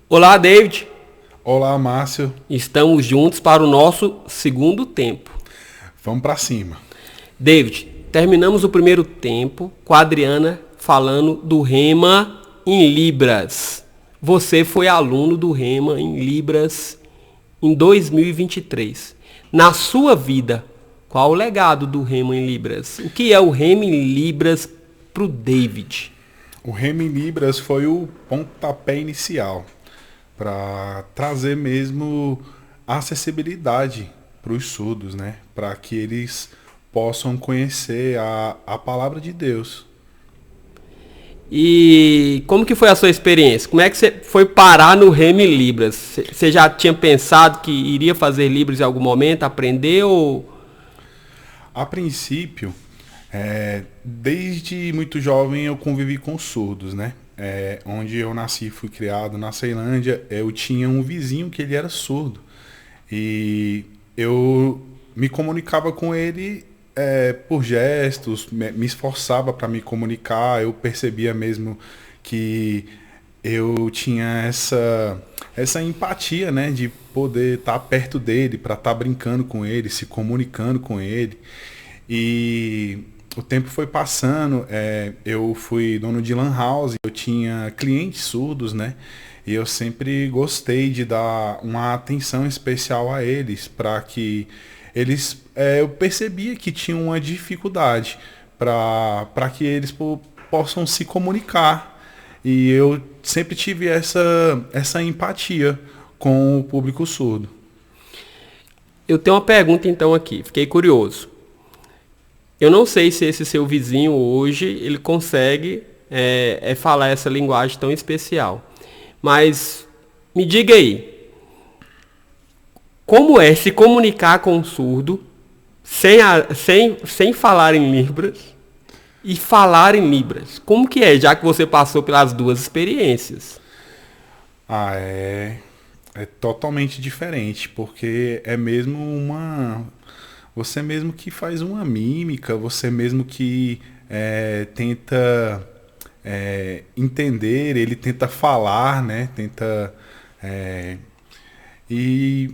Olá, David. Olá, Márcio. Estamos juntos para o nosso segundo tempo. Vamos para cima. David, terminamos o primeiro tempo com a Adriana falando do Rema em Libras. Você foi aluno do Rema em Libras em 2023. Na sua vida, qual o legado do Rema em Libras? O que é o Rema em Libras para o David? O Rema em Libras foi o pontapé inicial para trazer mesmo acessibilidade para os surdos, né? Para que eles possam conhecer a palavra de Deus. E como que foi a sua experiência? Como é que você foi parar no Rema em Libras? Você já tinha pensado que iria fazer Libras em algum momento, aprender ou... A princípio, desde muito jovem eu convivi com surdos, né? Onde eu nasci e fui criado na Ceilândia, eu tinha um vizinho que ele era surdo. E eu me comunicava com ele por gestos, me esforçava para me comunicar, eu percebia mesmo que eu tinha essa empatia, né, de poder estar perto dele, para estar brincando com ele, se comunicando com ele. E o tempo foi passando, eu fui dono de lan house, eu tinha clientes surdos, né? E eu sempre gostei de dar uma atenção especial a eles, para que eles, eu percebia que tinham uma dificuldade para que eles possam se comunicar. E eu sempre tive essa empatia com o público surdo. Eu tenho uma pergunta então aqui, fiquei curioso. Eu não sei se esse seu vizinho hoje, ele consegue falar essa linguagem tão especial. Mas me diga aí, como é se comunicar com um surdo sem falar em Libras e falar em Libras? Como que é, já que você passou pelas duas experiências? É totalmente diferente, porque é mesmo você mesmo que faz uma mímica, você mesmo que tenta entender, ele tenta falar, né? E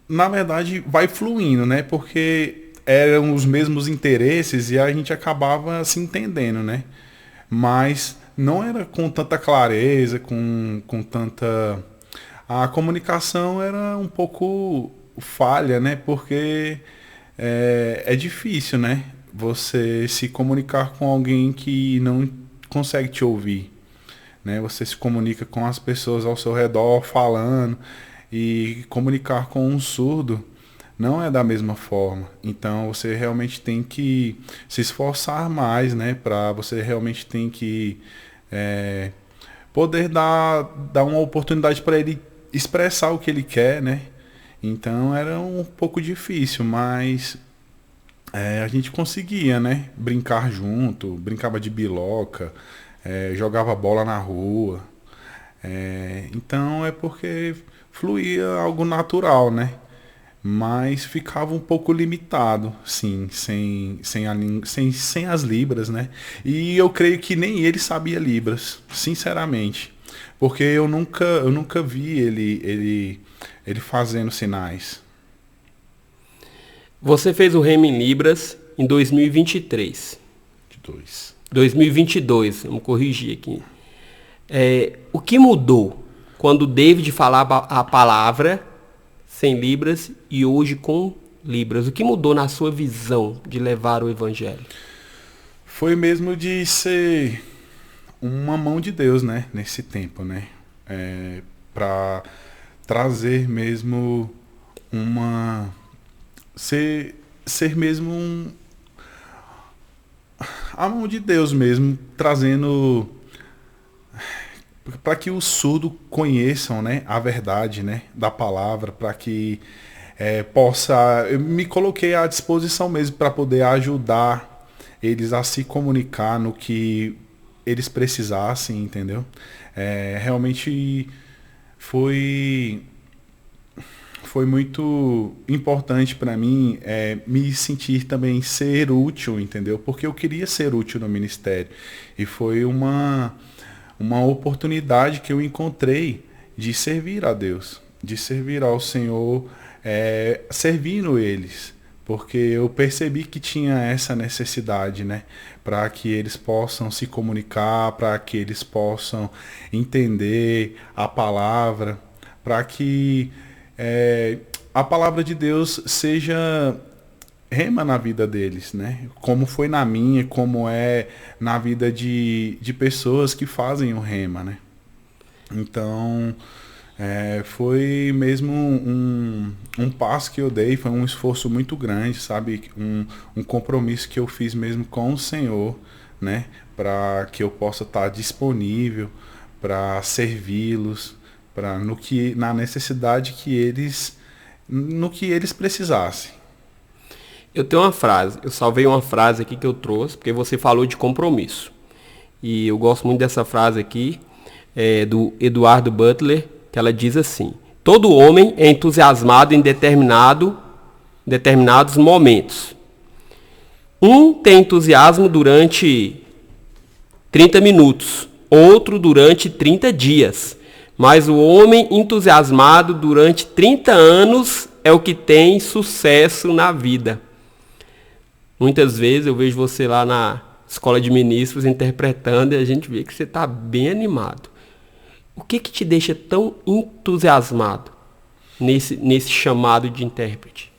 na verdade vai fluindo, né? Porque eram os mesmos interesses e a gente acabava se entendendo, né? Mas não era com tanta clareza, com tanta... A comunicação era um pouco falha, né? Porque é difícil, né? Você se comunicar com alguém que não consegue te ouvir, né? Você se comunica com as pessoas ao seu redor falando, e comunicar com um surdo não é da mesma forma. Então você realmente tem que se esforçar mais, né? Você realmente tem que poder dar uma oportunidade para ele expressar o que ele quer, né? Então era um pouco difícil, mas a gente conseguia, né? Brincar junto, brincava de biloca, jogava bola na rua. Então é porque fluía algo natural, né? Mas ficava um pouco limitado, sim, sem as libras, né? E eu creio que nem ele sabia libras, sinceramente, porque eu nunca vi ele fazendo sinais. Você fez o Rema em Libras em 2023. De dois. 2022, vamos corrigir aqui. O que mudou quando o David falava a palavra sem Libras e hoje com Libras? O que mudou na sua visão de levar o Evangelho? Foi mesmo de ser uma mão de Deus, né? Nesse tempo, né? Para trazer mesmo ser mesmo a mão de Deus mesmo, trazendo para que os surdos conheçam, né, a verdade, né, da palavra, para que eu me coloquei à disposição mesmo para poder ajudar eles a se comunicar no que eles precisassem, entendeu? Realmente foi muito importante para mim me sentir também ser útil, entendeu? Porque eu queria ser útil no ministério. E foi uma oportunidade que eu encontrei de servir a Deus, de servir ao Senhor, servindo eles, porque eu percebi que tinha essa necessidade, né, para que eles possam se comunicar, para que eles possam entender a palavra, para que a palavra de Deus seja rema na vida deles, né? Como foi na minha, como é na vida de pessoas que fazem o rema, né? Então, foi mesmo um passo que eu dei, foi um esforço muito grande, sabe? Um compromisso que eu fiz mesmo com o Senhor, né? Para que eu possa estar disponível para servi-los, na necessidade no que eles precisassem. Eu tenho uma frase, eu salvei uma frase aqui que eu trouxe, porque você falou de compromisso. E eu gosto muito dessa frase aqui, do Eduardo Butler, que ela diz assim: todo homem é entusiasmado em determinados momentos. Um tem entusiasmo durante 30 minutos, outro durante 30 dias. Mas o homem entusiasmado durante 30 anos é o que tem sucesso na vida. Muitas vezes eu vejo você lá na escola de ministros interpretando e a gente vê que você está bem animado. O que te deixa tão entusiasmado nesse chamado de intérprete?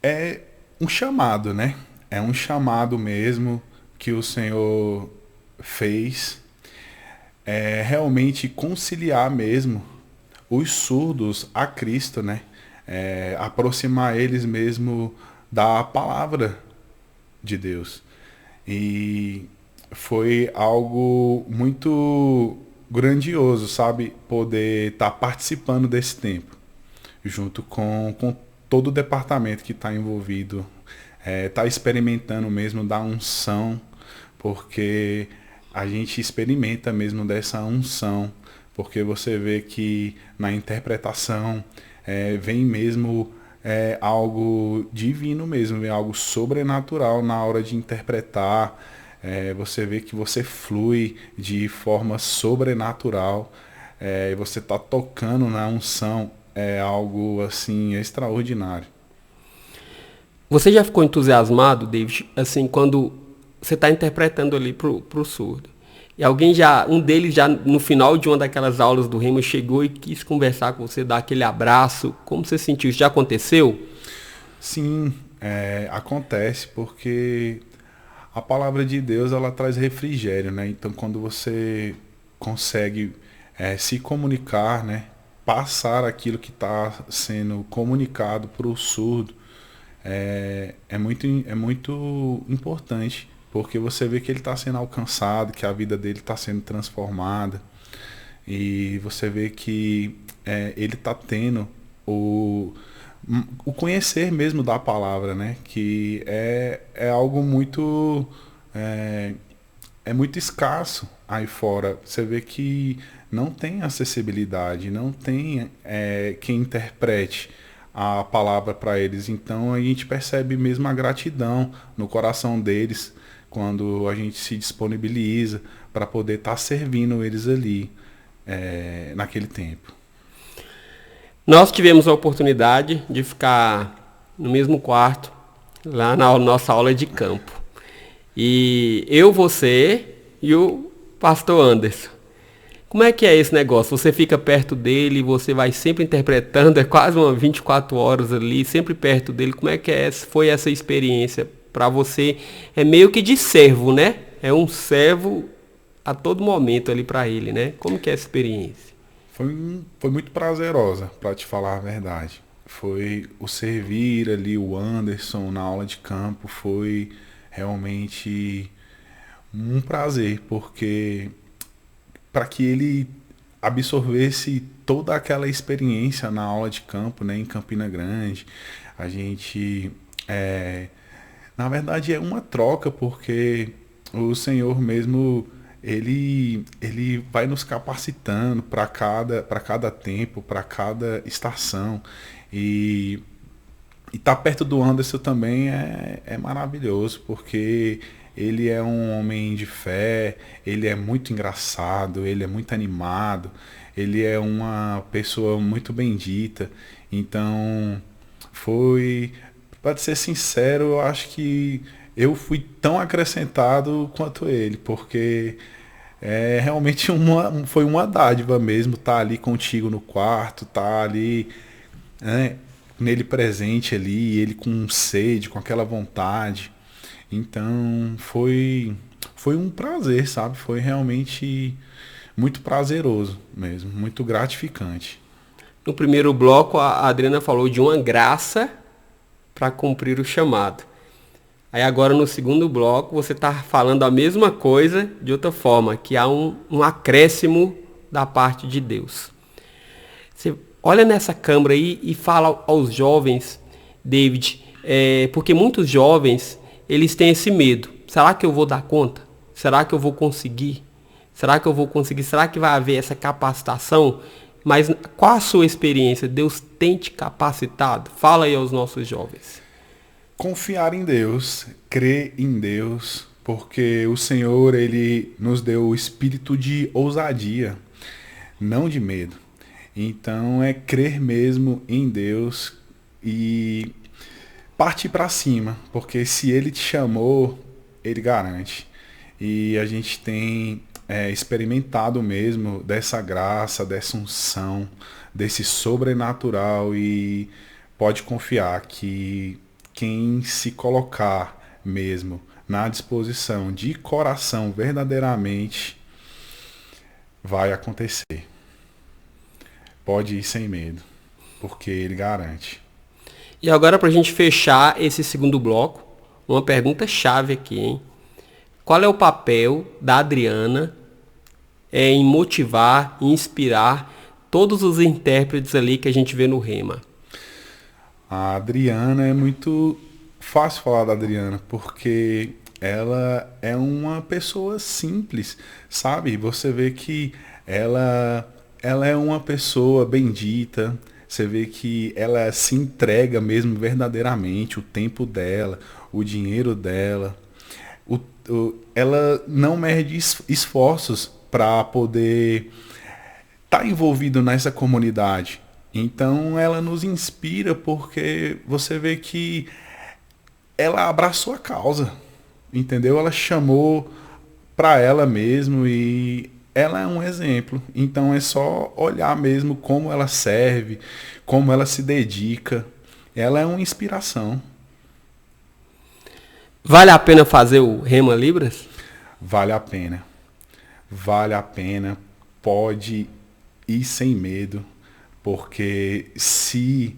É um chamado, né? É um chamado mesmo que o Senhor fez. É realmente conciliar mesmo os surdos a Cristo, né? Aproximar eles mesmo da palavra de Deus. E foi algo muito grandioso, sabe? Poder estar participando desse tempo, junto com todo o departamento que está envolvido, tá experimentando mesmo da unção, porque a gente experimenta mesmo dessa unção, porque você vê que na interpretação vem mesmo algo divino mesmo, vem algo sobrenatural na hora de interpretar. Você vê que você flui de forma sobrenatural, você está tocando na unção, é algo assim extraordinário. Você já ficou entusiasmado, David, assim, quando você está interpretando ali pro surdo? E um deles já no final de uma daquelas aulas do Rema chegou e quis conversar com você, dar aquele abraço. Como você sentiu? Isso já aconteceu? Sim, acontece, porque a palavra de Deus ela traz refrigério, né? Então quando você consegue se comunicar, né? Passar aquilo que está sendo comunicado para o surdo, é muito importante. Porque você vê que ele está sendo alcançado, que a vida dele está sendo transformada. E você vê que ele está tendo o conhecer mesmo da palavra, né? Que é algo muito muito escasso aí fora. Você vê que não tem acessibilidade, não tem quem interprete a palavra para eles. Então a gente percebe mesmo a gratidão no coração deles quando a gente se disponibiliza para poder estar servindo eles ali naquele tempo. Nós tivemos a oportunidade de ficar no mesmo quarto, lá na nossa aula de campo. E eu, você e o pastor Anderson. Como é que é esse negócio? Você fica perto dele, você vai sempre interpretando, é quase uma 24 horas ali, sempre perto dele. Como é que foi essa experiência para você? É meio que de servo, né? É um servo a todo momento ali para ele, né? Como que é essa experiência? Foi muito prazerosa, para te falar a verdade. Foi o servir ali o Anderson na aula de campo, foi realmente um prazer, porque para que ele absorvesse toda aquela experiência na aula de campo, né, em Campina Grande, a gente na verdade é uma troca, porque o Senhor mesmo ele vai nos capacitando para cada tempo, para cada estação. E estar perto do Anderson também é maravilhoso, porque ele é um homem de fé, ele é muito engraçado, ele é muito animado, ele é uma pessoa muito bendita. Então, para ser sincero, eu acho que eu fui tão acrescentado quanto ele, porque realmente foi uma dádiva mesmo estar ali contigo no quarto, estar ali, né, nele presente ali, ele com sede, com aquela vontade. Então foi um prazer, sabe? Foi realmente muito prazeroso mesmo, muito gratificante. No primeiro bloco, a Adriana falou de uma graça para cumprir o chamado. Aí agora no segundo bloco você está falando a mesma coisa de outra forma, que há um acréscimo da parte de Deus. Você olha nessa câmara aí e fala aos jovens, David, porque muitos jovens, eles têm esse medo. Será que eu vou dar conta? Será que eu vou conseguir? Será que eu vou conseguir? Será que vai haver essa capacitação? Mas qual a sua experiência? Deus tem te capacitado? Fala aí aos nossos jovens. Confiar em Deus, crer em Deus, porque o Senhor, ele nos deu o espírito de ousadia, não de medo. Então é crer mesmo em Deus e partir para cima, porque se ele te chamou, ele garante. E a gente tem experimentado mesmo dessa graça, dessa unção, desse sobrenatural, e pode confiar que quem se colocar mesmo na disposição de coração verdadeiramente, vai acontecer. Pode ir sem medo, porque ele garante. E agora, para a gente fechar esse segundo bloco, uma pergunta chave aqui, hein? Qual é o papel da Adriana em motivar, inspirar todos os intérpretes ali que a gente vê no Rema? A Adriana, é muito fácil falar da Adriana, porque ela é uma pessoa simples, sabe? Você vê que ela é uma pessoa bendita, você vê que ela se entrega mesmo verdadeiramente, o tempo dela, o dinheiro dela. Ela não mede esforços para poder estar envolvido nessa comunidade. Então ela nos inspira, porque você vê que ela abraçou a causa, entendeu? Ela chamou para ela mesmo e ela é um exemplo. Então é só olhar mesmo como ela serve, como ela se dedica. Ela é uma inspiração. Vale a pena fazer o Rema Libras? Vale a pena. Vale a pena. Pode ir sem medo. Porque se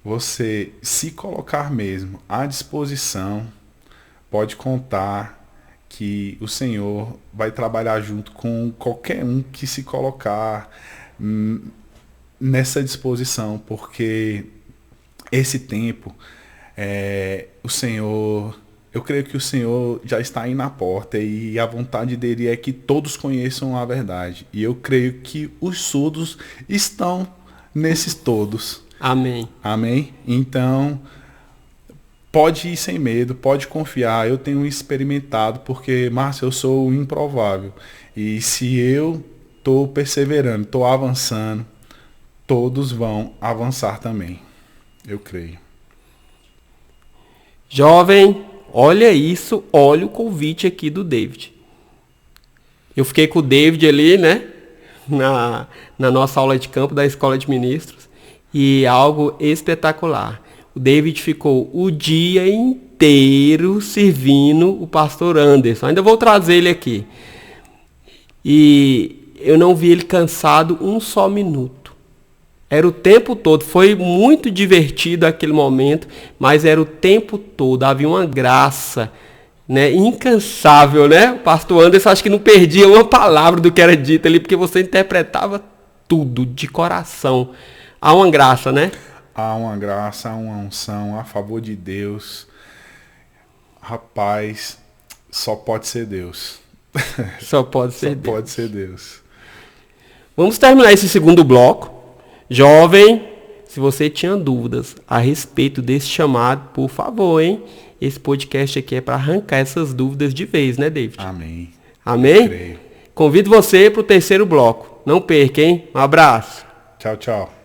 você se colocar mesmo à disposição, pode contar que o Senhor vai trabalhar junto com qualquer um que se colocar nessa disposição, porque esse tempo, o Senhor, eu creio que o Senhor já está aí na porta, e a vontade dele é que todos conheçam a verdade. E eu creio que os surdos estão nesses todos. Amém. Amém? Então, pode ir sem medo, pode confiar. Eu tenho experimentado, porque, Márcio, eu sou o improvável. E se eu estou perseverando, estou avançando, todos vão avançar também. Eu creio. Jovem, olha isso, olha o convite aqui do David. Eu fiquei com o David ali, né? Na nossa aula de campo da Escola de Ministros. E algo espetacular. O David ficou o dia inteiro servindo o pastor Anderson. Ainda vou trazer ele aqui. E eu não vi ele cansado um só minuto. Era o tempo todo. Foi muito divertido aquele momento, mas era o tempo todo. Havia uma graça, né, incansável, né? O pastor Anderson acho que não perdia uma palavra do que era dito ali, porque você interpretava tudo de coração. Há uma graça, né? Há uma graça, há uma unção a favor de Deus. Rapaz, só pode ser Deus. Só pode ser Só Deus. pode ser Deus. Vamos terminar esse segundo bloco. Jovem, Se você tinha dúvidas a respeito desse chamado, por favor, hein? Esse podcast aqui é para arrancar essas dúvidas de vez, né, David? Amém. Amém? Creio. Convido você para o terceiro bloco. Não perca, hein? Um abraço. Tchau, tchau.